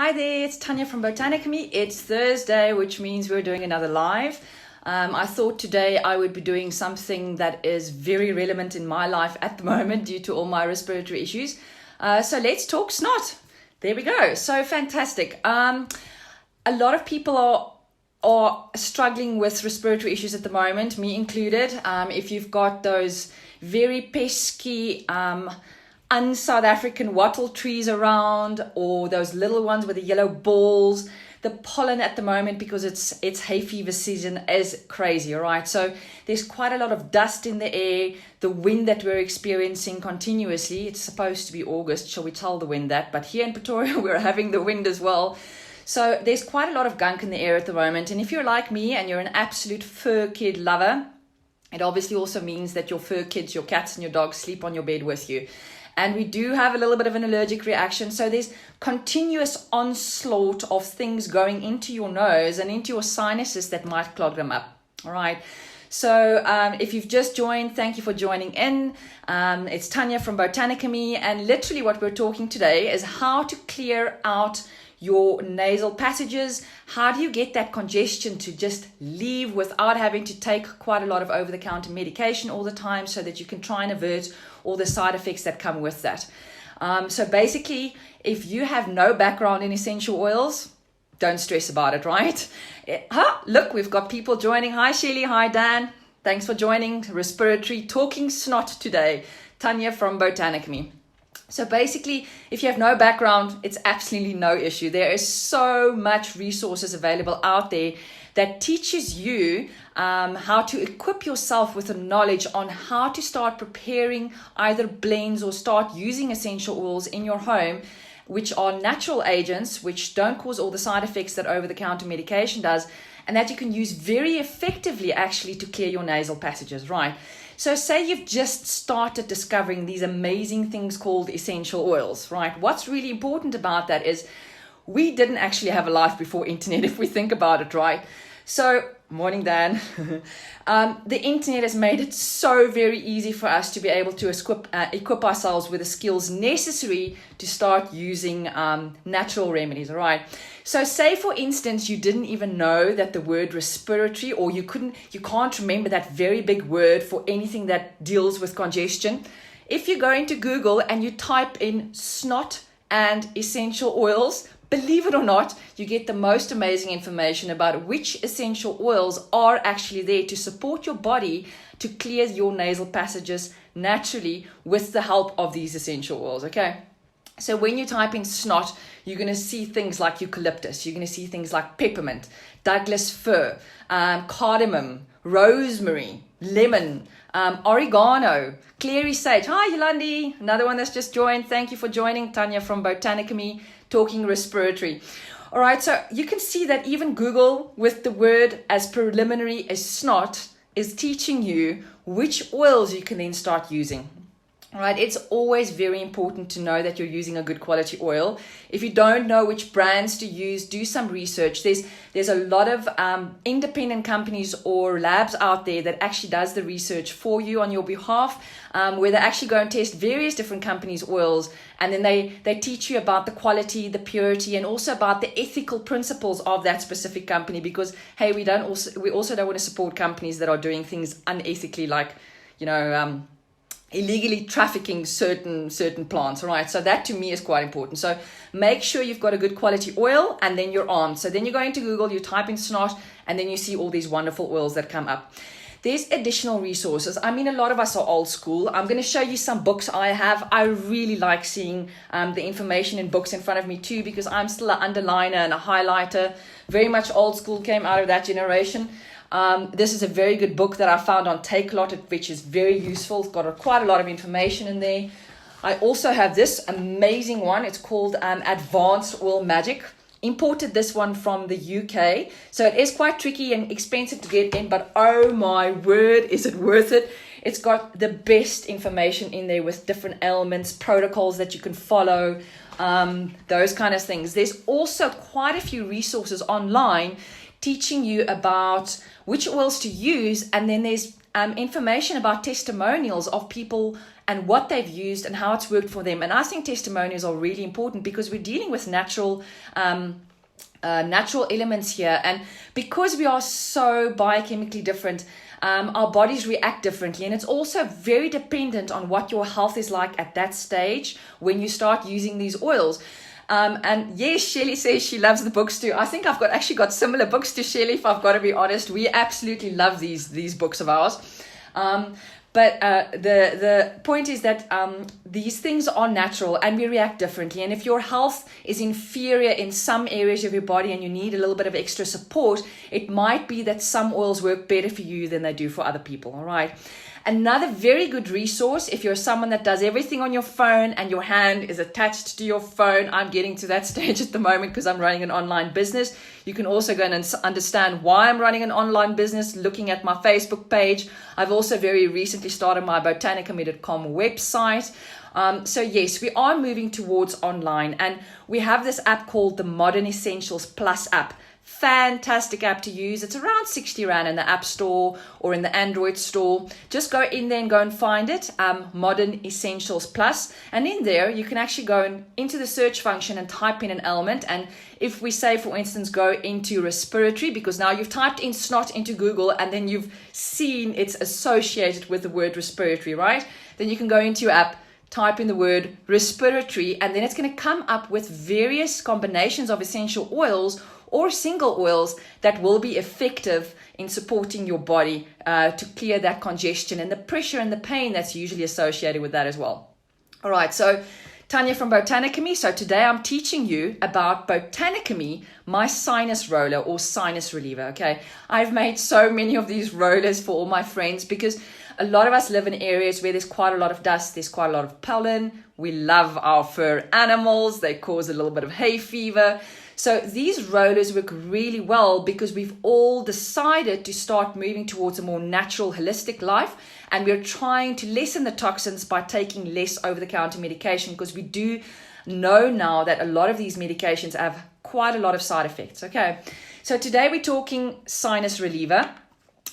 Hi there, it's Tanya from Botanically. It's Thursday, which means we're doing another live. I thought today I would be doing something that is very relevant in my life at the moment due to all my respiratory issues. So let's talk snot. There we go. So fantastic. A lot of people are struggling with respiratory issues at the moment, me included. If you've got those very pesky un-South African wattle trees around, or those little ones with the yellow balls, the pollen at the moment, because it's hay fever season, is crazy, all right? So there's quite a lot of dust in the air, the wind that we're experiencing continuously. It's supposed to be August, shall we tell the wind that? But here in Pretoria, we're having the wind as well. So there's quite a lot of gunk in the air at the moment. And if you're like me and you're an absolute fur kid lover, it obviously also means that your fur kids, your cats and your dogs sleep on your bed with you. And we do have a little bit of an allergic reaction. So there's continuous onslaught of things going into your nose and into your sinuses that might clog them up. All right. So if you've just joined, thank you for joining in. It's Tanya from Botanically. And literally what we're talking today is how to clear out your nasal passages. How do you get that congestion to just leave without having to take quite a lot of over-the-counter medication all the time, so that you can try and avert all the side effects that come with that. So basically, if you have no background in essential oils, don't stress about it, right? Look, we've got people joining. Hi, Shelly. Hi, Dan. Thanks for joining. Respiratory, talking snot today. Tanya from Botanically. So basically, if you have no background, it's absolutely no issue. There is so much resources available out there that teaches you how to equip yourself with the knowledge on how to start preparing either blends or start using essential oils in your home, which are natural agents, which don't cause all the side effects that over-the-counter medication does, and that you can use very effectively actually to clear your nasal passages, right? So say you've just started discovering these amazing things called essential oils, right? What's really important about that is we didn't actually have a life before internet, if we think about it, right? So, morning, Dan. The internet has made it so very easy for us to be able to equip ourselves with the skills necessary to start using natural remedies, all right? So say, for instance, you didn't even know that the word respiratory, or you can't remember that very big word for anything that deals with congestion. If you go into Google and you type in snot and essential oils, believe it or not, you get the most amazing information about which essential oils are actually there to support your body to clear your nasal passages naturally with the help of these essential oils, okay? So when you type in snot, you're going to see things like eucalyptus, you're going to see things like peppermint, Douglas fir, cardamom, rosemary, lemon, oregano, clary sage. Hi, Yolandi, another one that's just joined. Thank you for joining. Tanya from Botanically, talking respiratory. All right, so you can see that even Google, with the word as preliminary as snot, is teaching you which oils you can then start using. All right, it's always very important to know that you're using a good quality oil. If you don't know which brands to use, do some research. There's a lot of independent companies or labs out there that actually does the research for you on your behalf, where they actually go and test various different companies' oils, and then they teach you about the quality, the purity, and also about the ethical principles of that specific company. Because hey, we also don't want to support companies that are doing things unethically, like illegally trafficking certain plants, all right? So that to me is quite important. So make sure you've got a good quality oil, and then you're armed. So then you go into Google, you type in snot, and then you see all these wonderful oils that come up. There's additional resources. I mean, a lot of us are old school. I'm going to show you some books I have. I really like seeing the information in books in front of me too, because I'm still an underliner and a highlighter. Very much old school, came out of that generation. This is a very good book that I found on Takealot, which is very useful. It's got quite a lot of information in there. I also have this amazing one. It's called Advanced Oil Magic. Imported this one from the UK. So it is quite tricky and expensive to get in, but oh my word, is it worth it? It's got the best information in there with different ailments, protocols that you can follow, those kind of things. There's also quite a few resources online teaching you about which oils to use, and then there's information about testimonials of people and what they've used and how it's worked for them. And I think testimonials are really important because we're dealing with natural elements here. And because we are so biochemically different, our bodies react differently, and it's also very dependent on what your health is like at that stage when you start using these oils. And yes, Shelley says she loves the books too. I think I've actually got similar books to Shelley, if I've got to be honest. We absolutely love these books of ours. But the point is that these things are natural and we react differently. And if your health is inferior in some areas of your body and you need a little bit of extra support, it might be that some oils work better for you than they do for other people. All right. Another very good resource, if you're someone that does everything on your phone and your hand is attached to your phone, I'm getting to that stage at the moment because I'm running an online business. You can also go and understand why I'm running an online business, looking at my Facebook page. I've also very recently started my botanicamy.com website. So yes, we are moving towards online, and we have this app called the Modern Essentials Plus app. Fantastic app to use. It's around 60 Rand in the App Store or in the Android store. Just go in there and go and find it, Modern Essentials Plus. And in there, you can actually go into the search function and type in an ailment. And if we say, for instance, go into respiratory, because now you've typed in snot into Google and then you've seen it's associated with the word respiratory, right? Then you can go into your app, type in the word respiratory, and then it's going to come up with various combinations of essential oils or single oils that will be effective in supporting your body to clear that congestion and the pressure and the pain that's usually associated with that as well. All right, so Tanya from Botanicamy. So today I'm teaching you about Botanicamy, my sinus roller or sinus reliever, okay? I've made so many of these rollers for all my friends because a lot of us live in areas where there's quite a lot of dust, there's quite a lot of pollen. We love our fur animals. They cause a little bit of hay fever. So these rollers work really well because we've all decided to start moving towards a more natural, holistic life. And we're trying to lessen the toxins by taking less over-the-counter medication, because we do know now that a lot of these medications have quite a lot of side effects. Okay, so today we're talking sinus reliever.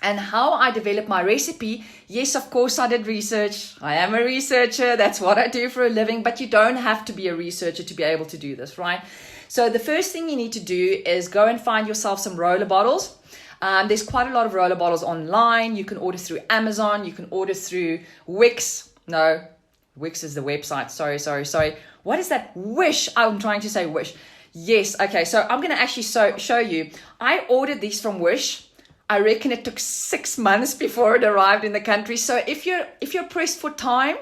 And how I developed my recipe, yes, of course, I did research. I am a researcher. That's what I do for a living. But you don't have to be a researcher to be able to do this, right? So the first thing you need to do is go and find yourself some roller bottles. There's quite a lot of roller bottles online. You can order through Amazon. You can order through Wix. No, Wix is the website. Sorry. What is that? Wish. I'm trying to say Wish. Yes. Okay. So I'm going to actually show you. I ordered these from Wish. I reckon it took 6 months before it arrived in the country. So if you're pressed for time,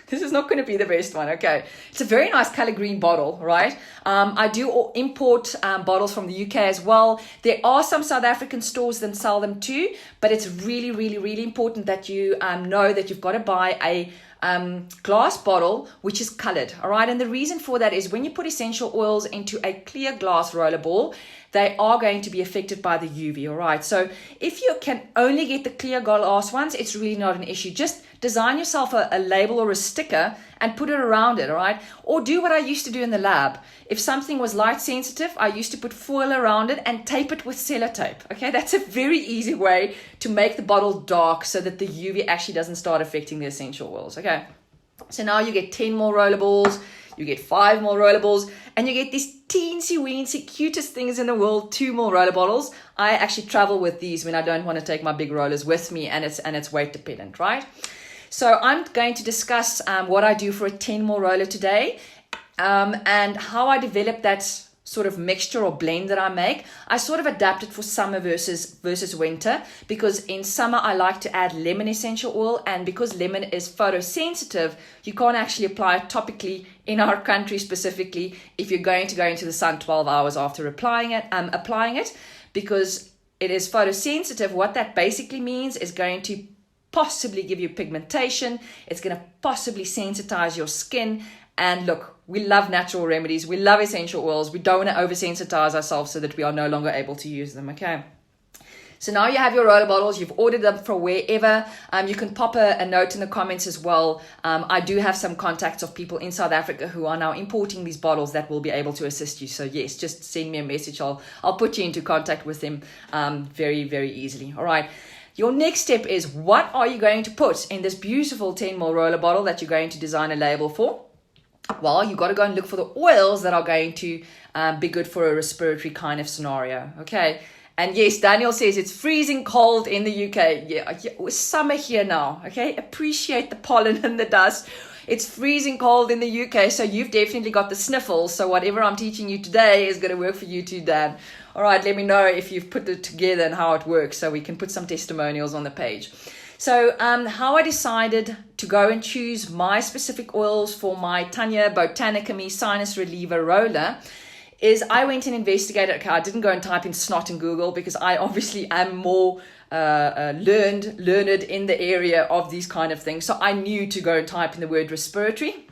this is not going to be the best one. Okay, it's a very nice color green bottle, right? I do import bottles from the UK as well. There are some South African stores that sell them too, but it's really, really, really important that you know that you've got to buy a glass bottle which is colored. All right, and the reason for that is when you put essential oils into a clear glass roller ball, they are going to be affected by the UV. All right, so if you can only get the clear glass ones, it's really not an issue. Just design yourself a label or a sticker and put it around it. All right, or do what I used to do in the lab. If something was light sensitive, I used to put foil around it and tape it with sellotape. Okay, that's a very easy way to make the bottle dark so that the UV actually doesn't start affecting the essential oils. Okay, so now you get 10 more roller balls, you get 5 more roller balls, and you get these teensy weensy cutest things in the world, 2 more roller bottles. I actually travel with these when I don't want to take my big rollers with me, and it's weight dependent, right? So I'm going to discuss what I do for a 10 more roller today, and how I develop that sort of mixture or blend that I make. I sort of adapt it for summer versus winter, because in summer I like to add lemon essential oil, and because lemon is photosensitive, you can't actually apply it topically in our country specifically if you're going to go into the sun 12 hours after applying it, because it is photosensitive. What that basically means is going to possibly give you pigmentation. It's going to possibly sensitize your skin. And look, we love natural remedies. We love essential oils. We don't want to oversensitize ourselves so that we are no longer able to use them, okay? So now you have your roller bottles. You've ordered them from wherever. You can pop a note in the comments as well. I do have some contacts of people in South Africa who are now importing these bottles that will be able to assist you. So yes, just send me a message. I'll put you into contact with them very, very easily. All right. Your next step is, what are you going to put in this beautiful 10 ml roller bottle that you're going to design a label for? Well, you got to go and look for the oils that are going to be good for a respiratory kind of scenario. Okay. And yes, Daniel says it's freezing cold in the UK. Yeah, it's summer here now. Okay. Appreciate the pollen and the dust. It's freezing cold in the UK. So you've definitely got the sniffles. So whatever I'm teaching you today is going to work for you too, Dan. All right. Let me know if you've put it together and how it works, so we can put some testimonials on the page. So how I decided to go and choose my specific oils for my Tanya Botanica Me Sinus Reliever Roller is I went and investigated. Okay, I didn't go and type in snot in Google, because I obviously am more learned in the area of these kind of things. So I knew to go and type in the word respiratory.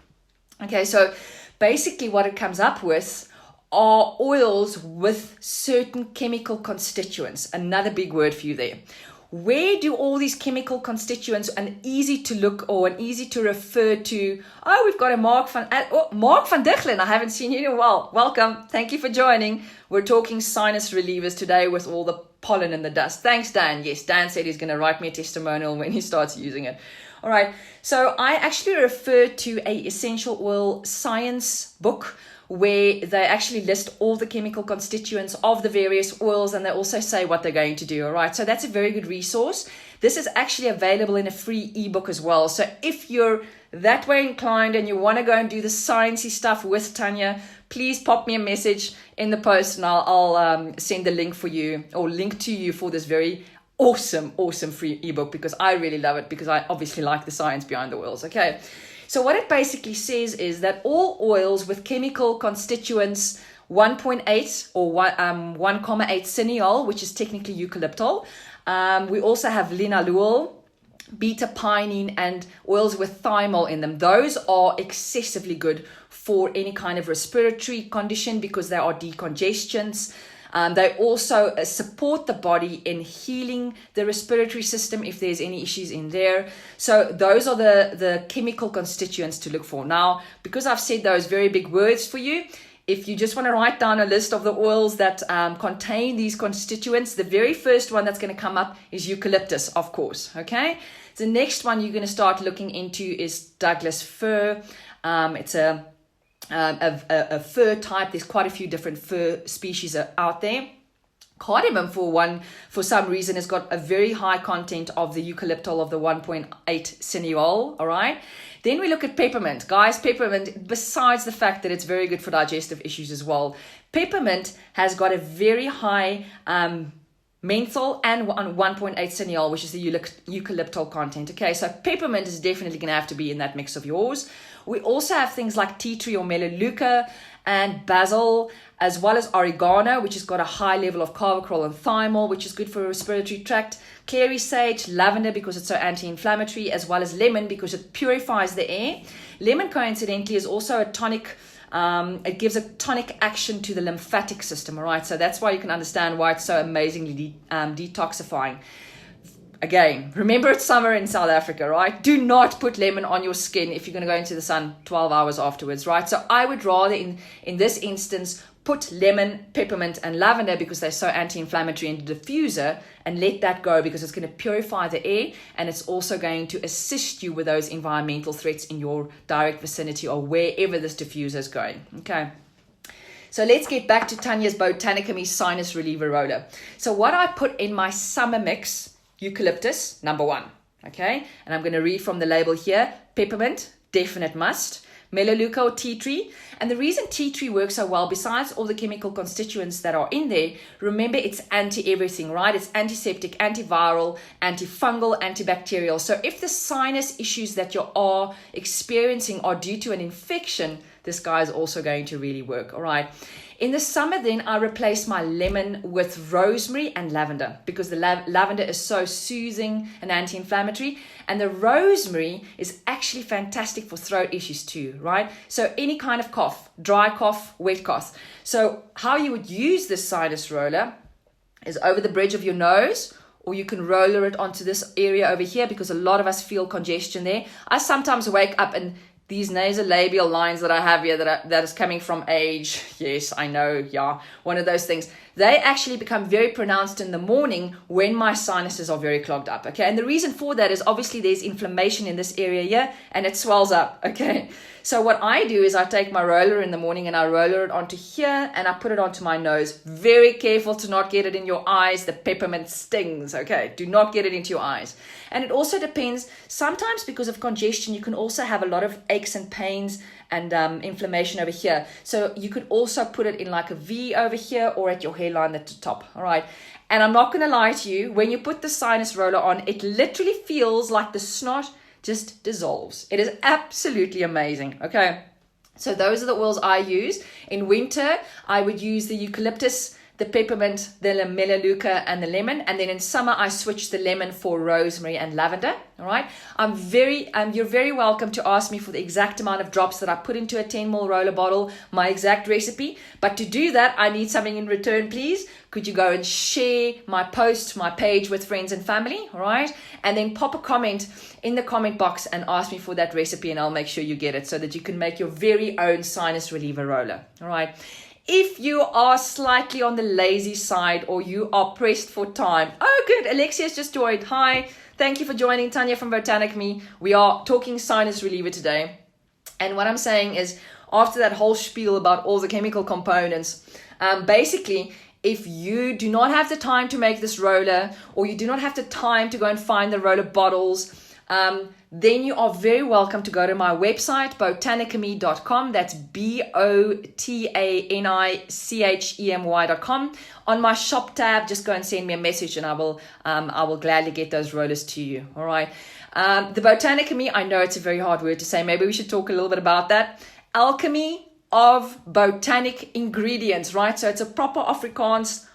Okay, so basically what it comes up with are oils with certain chemical constituents. Another big word for you there. Where do all these chemical constituents, and easy to look or and easy to refer to? Oh, we've got a Mark van Dichelen. I haven't seen you in a while. Welcome. Thank you for joining. We're talking sinus relievers today with all the pollen and the dust. Thanks, Dan. Yes, Dan said he's going to write me a testimonial when he starts using it. All right. So I actually refer to a essential oil science book where they actually list all the chemical constituents of the various oils, and they also say what they're going to do. All right, so that's a very good resource. This is actually available in a free ebook as well. So if you're that way inclined and you want to go and do the sciencey stuff with Tanya, please pop me a message in the post, and I'll send the link for you, or link to you, for this very awesome free ebook, because I really love it, because I obviously like the science behind the oils. Okay. So what it basically says is that all oils with chemical constituents 1.8 or 1,8 cineol, which is technically eucalyptol. We also have linalool, beta-pinene, and oils with thymol in them. Those are excessively good for any kind of respiratory condition, because they are decongestants. They also support the body in healing the respiratory system if there's any issues in there. So those are the chemical constituents to look for. Now, because I've said those very big words for you, if you just want to write down a list of the oils that contain these constituents, the very first one that's going to come up is eucalyptus, of course. Okay. The next one you're going to start looking into is Douglas fir. It's a fir type. There's quite a few different fir species out there. Cardamom, for some reason, has got a very high content of the eucalyptol of the 1.8 cineol. All right. Then we look at peppermint. Guys, peppermint, besides the fact that it's very good for digestive issues as well, peppermint has got a very high menthol and 1.8 cineol, which is the eucalyptol content. Okay, so peppermint is definitely going to have to be in that mix of yours. We also have things like tea tree or melaleuca and basil, as well as oregano, which has got a high level of carvacrol and thymol, which is good for the respiratory tract. Clary sage, lavender, because it's so anti-inflammatory, as well as lemon, because it purifies the air. Lemon, coincidentally, is also a tonic. It gives a tonic action to the lymphatic system. All right, so that's why you can understand why it's so amazingly detoxifying. Again, remember it's summer in South Africa, right? Do not put lemon on your skin if you're going to go into the sun 12 hours afterwards, right? So I would rather, in this instance, put lemon, peppermint, and lavender, because they're so anti-inflammatory, in the diffuser, and let that go, because it's going to purify the air, and it's also going to assist you with those environmental threats in your direct vicinity or wherever this diffuser is going. Okay. So let's get back to Tanya's Botanica Me Sinus Reliever Roller. So what I put in my summer mix: eucalyptus, number 1. Okay. And I'm going to read from the label here. Peppermint, definite must. Melaleuca or tea tree. And the reason tea tree works so well, besides all the chemical constituents that are in there, remember it's anti-everything, right? It's antiseptic, antiviral, antifungal, antibacterial. So if the sinus issues that you are experiencing are due to an infection, this guy is also going to really work. All right. In the summer, then, I replace my lemon with rosemary and lavender, because the lavender is so soothing and anti-inflammatory. And the rosemary is actually fantastic for throat issues too, right? So any kind of cough, dry cough, wet cough. So how you would use this sinus roller is over the bridge of your nose, or you can roller it onto this area over here, because a lot of us feel congestion there. I sometimes wake up and these nasolabial lines that I have here that is coming from age. Yes, I know. Yeah, one of those things. They actually become very pronounced in the morning when my sinuses are very clogged up. Okay. And the reason for that is obviously there's inflammation in this area here and it swells up. Okay. So what I do is I take my roller in the morning and I roller it onto here and I put it onto my nose. Very careful to not get it in your eyes. The peppermint stings. Okay. Do not get it into your eyes. And it also depends. Sometimes because of congestion, you can also have a lot of aches and pains and inflammation over here. So you could also put it in like a V over here or at your hairline at the top. All right. And I'm not going to lie to you. When you put the sinus roller on, it literally feels like the snot just dissolves. It is absolutely amazing. Okay. So those are the oils I use. In winter, I would use the eucalyptus, the peppermint, the melaleuca, and the lemon. And then in summer, I switch the lemon for rosemary and lavender. All right. You're very welcome to ask me for the exact amount of drops that I put into a 10 ml roller bottle, my exact recipe. But to do that, I need something in return, please. Could you go and share my post, my page with friends and family? All right. And then pop a comment in the comment box and ask me for that recipe and I'll make sure you get it so that you can make your very own sinus reliever roller. All right. If you are slightly on the lazy side or you are pressed for time. Oh, good. Alexia's just joined. Hi. Thank you for joining, Tanya from Botanic Me. We are talking sinus reliever today. And what I'm saying is, after that whole spiel about all the chemical components, basically, if you do not have the time to make this roller or you do not have the time to go and find the roller bottles, then you are very welcome to go to my website, botanicamy.com. That's botanicchemy.com. On my shop tab, just go and send me a message and I will gladly get those rollers to you. All right. The Botanicamy, I know it's a very hard word to say. Maybe we should talk a little bit about that. Alchemy of botanic ingredients, right? So it's a proper Afrikaans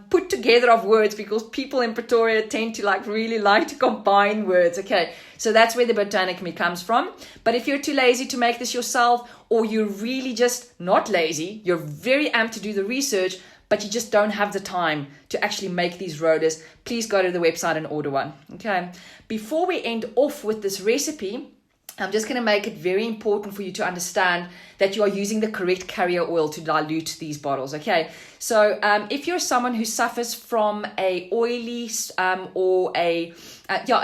put together of words because people in Pretoria tend to really like to combine words. Okay, so that's where the Botanicamy comes from. But if you're too lazy to make this yourself, or you're really just not lazy, you're very amped to do the research, but you just don't have the time to actually make these rollers, please go to the website and order one. Okay, before we end off with this recipe, I'm just going to make it very important for you to understand that you are using the correct carrier oil to dilute these bottles. Okay, so if you're someone who suffers from a oily or a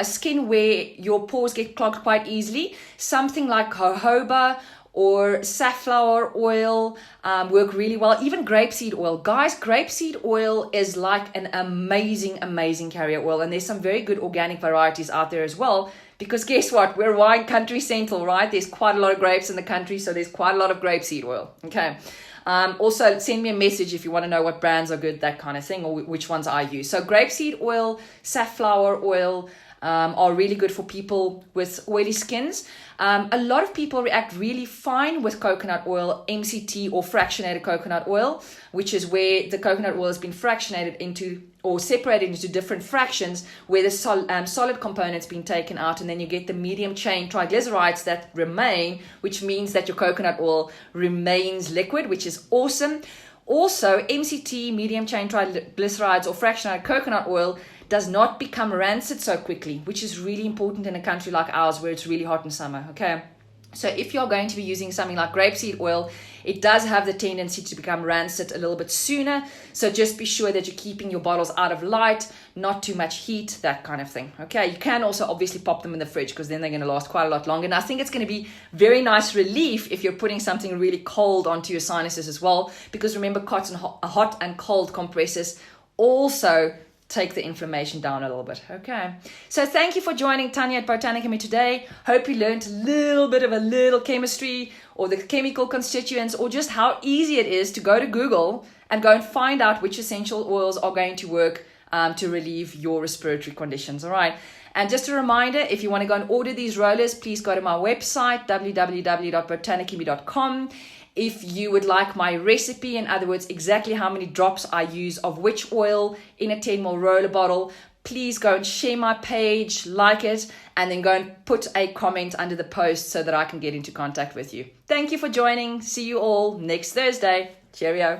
skin where your pores get clogged quite easily, something like jojoba or safflower oil work really well. Even grapeseed oil. Guys, grapeseed oil is like an amazing carrier oil. And there's some very good organic varieties out there as well. Because guess what? We're wine country central, right? There's quite a lot of grapes in the country. So there's quite a lot of grapeseed oil. Okay. Also, send me a message if you want to know what brands are good, that kind of thing, or which ones I use. So grapeseed oil, safflower oil, are really good for people with oily skins. A lot of people react really fine with coconut oil, MCT or fractionated coconut oil, which is where the coconut oil has been fractionated into or separated into different fractions where the solid component's been taken out, and then you get the medium chain triglycerides that remain, which means that your coconut oil remains liquid, which is awesome. Also, MCT, medium chain triglycerides or fractionated coconut oil does not become rancid so quickly, which is really important in a country like ours where it's really hot in summer. Okay, so if you're going to be using something like grapeseed oil, it does have the tendency to become rancid a little bit sooner. So just be sure that you're keeping your bottles out of light, not too much heat, that kind of thing. Okay, you can also obviously pop them in the fridge because then they're going to last quite a lot longer. And I think it's going to be very nice relief if you're putting something really cold onto your sinuses as well. Because remember, hot and cold compressors also take the inflammation down a little bit. Okay, so thank you for joining Tanya at Botanicamy today. Hope you learned a little bit of a little chemistry or the chemical constituents, or just how easy it is to go to Google and go and find out which essential oils are going to work to relieve your respiratory conditions. All right, and just a reminder, if you want to go and order these rollers, please go to my website, www.botanicamy.com. If you would like my recipe, in other words, exactly how many drops I use of which oil in a 10 ml roller bottle, please go and share my page, like it, and then go and put a comment under the post so that I can get into contact with you. Thank you for joining. See you all next Thursday. Cheerio.